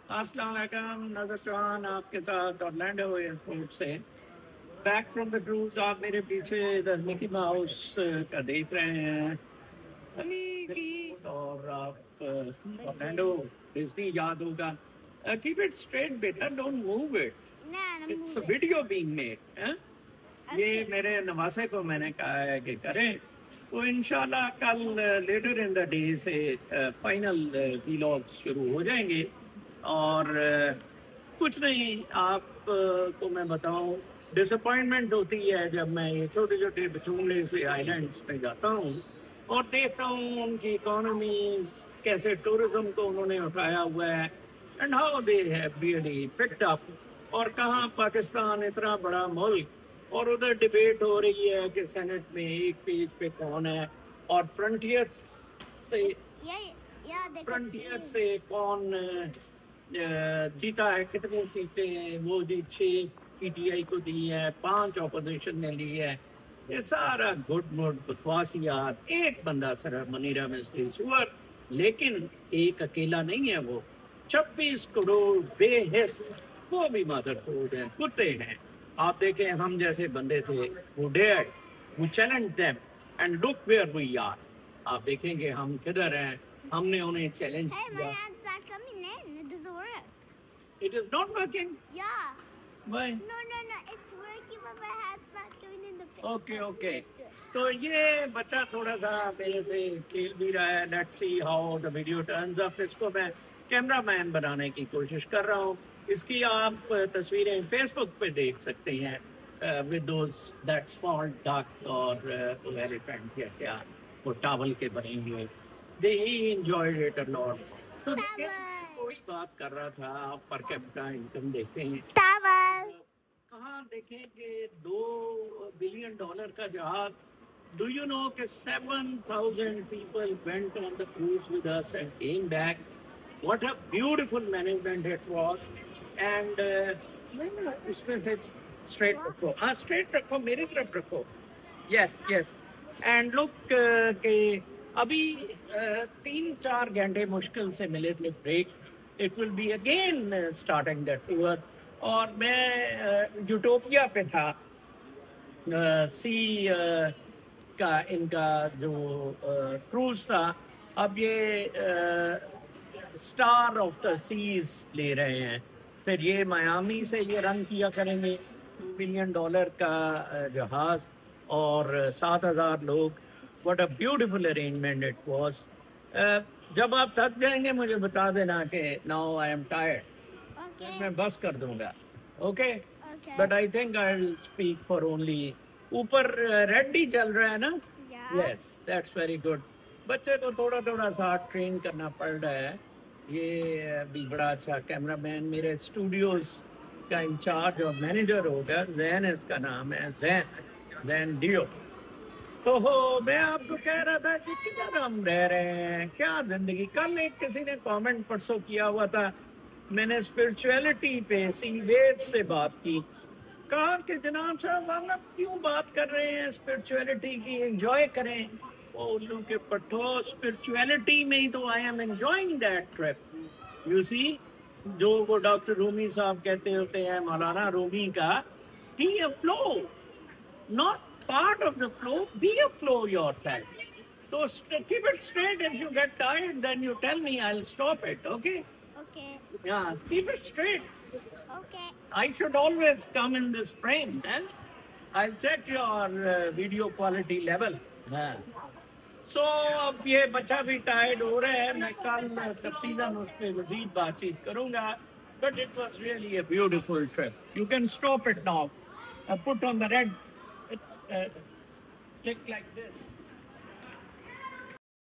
अस्सलाम वालेकुम, नजर चौहान आपके साथ ऑरलैंडो एयरपोर्ट से बैक फ्रॉम द क्रूज। आप मेरे पीछे इधर मिकी माउस का देख रहे हैं Mickey. और आप ऑरलैंडो डिज्नी याद होगा। कीप इट स्ट्रेट बेटा, don't move it, Nah, I'm it's a moving. Video being made. ये Okay. मेरे नवासे को मैंने कहा है कि करें, तो इंशाल्लाह कल लेटर इन द डे से फाइनल व्लॉग्स शुरू हो जाएंगे। और कुछ नहीं, आप को मैं बताऊं, डिसअपॉइंटमेंट होती है जब मैं ये छोटे छोटे बचूंगड़े से आइलैंड्स पे जाता हूँ और देखता हूँ उनकी इकोनॉमीज कैसे टूरिज्म को उन्होंने उठाया हुआ है and how they have really picked up. और कहाँ पाकिस्तान इतना बड़ा मुल्क और उधर डिबेट हो रही है कि सेनेट में एक पेज पे कौन है और फ्रंटियर से Yeah, yeah, they could see frontier it. से कौन जीता है, कितनी सीटें वो जी 6 पीटीआई को दी है, 5 ऑपोजिशन ने ली है। ये सारा गुड मुड बकवासियात। एक बंदा सिर्फ मनीरा मिस्त्री सुअर, लेकिन एक अकेला नहीं है वो, 26 करोड़ बेहिस वो भी मदर टोड है, कुत्ते हैं। आप देखें, हम जैसे बंदे थे वो डेयर वो challenge them and look where we are. आप देखेंगे हम किधर हैं, हमने उन्हें चैलेंज Hey, my किया। hand's not coming in. It doesn't work. It is not working. Yeah. Why? No, no, no. It's working, but my hand's not coming in the picture. Okay, okay. तो ये बच्चा थोड़ा सा मेरे से खेल भी रहा है। Let's see how the video turns up. इसको मैं कैमरा मैन बनाने की कोशिश कर रहा हूँ। इसकी आप तस्वीरें फेसबुक पे देख सकते हैं with those that small duck और एलिफेंट या क्या वो टावल के बने हुए। दे ही एंजॉयड इट अ लॉट। तो देखिए, कोई बात कर रहा था, आप पर कैपिटा इनकम देखते हैं। Towel. कहाँ देखें कि $2 बिलियन का जहाज। डू यू नो कि 7,000 people went on the cruise with us and came back. What a beautiful management it was. And नहीं, उसमें से स्ट्रेट रखो, हाँ स्ट्रेट रखो, मेरी तरफ रखो। Yes yes. एंड लुक के अभी 3-4 घंटे मुश्किल से मिले थे break. It will be again starting the tour. और मैं यूटोपिया पे था, सी का इनका जो क्रूज था। अब ये स्टार ऑफ द सीज ले रहे हैं, फिर ये मायामी से ये रन किया करेंगे। $2 बिलियन का जहाज और 7,000 लोग। What a beautiful arrangement it was. जब आप थक जाएंगे मुझे बता देना कि now I am tired, Okay. मैं बस कर दूंगा। Okay, Okay. But I think I will speak for only. ऊपर रेड ही चल रहा है ना? Yeah. Yes, that's very good. बच्चे को थोड़ा थोड़ा सा ट्रेन करना पड़ रहा है। ये भी बड़ा अच्छा कैमरामैन मेरे स्टूडियोज का इंचार्ज और मैनेजर होगा। जैन इसका नाम है, जैन डियो। तो मैं आपको कह रहा था कि किधर हम रह रहे हैं, क्या जिंदगी। कल एक किसी ने कमेंट परसों किया हुआ था, मैंने स्पिरिचुअलिटी पे सी वेव से बात की। कहा कि जनाब साहब आप क्यों बात कर रहे हैं स्पिरिचुअलिटी की, एंजॉय करें। वो उल्लू के पट्टो, स्पिरिचुअलिटी में ही तो I am enjoying that trip. You see, जो वो डॉक्टर रूमी साहब कहते होते हैं, मौलाना रूमी का, be a flow, not part of the flow, be a flow yourself. So keep it straight. If you get tired, then you tell me, I'll stop it. Okay? Okay. Yeah, keep it straight. Okay. I should always come in this frame, and I'll check your video quality level. हाँ. So अब ये बच्चा भी tired हो रहा है। मैं कल तफसीलन उस पर मजीद बातचीत करूंगा। But it was really a beautiful trip. You can stop it now. Put on the red. Click like this.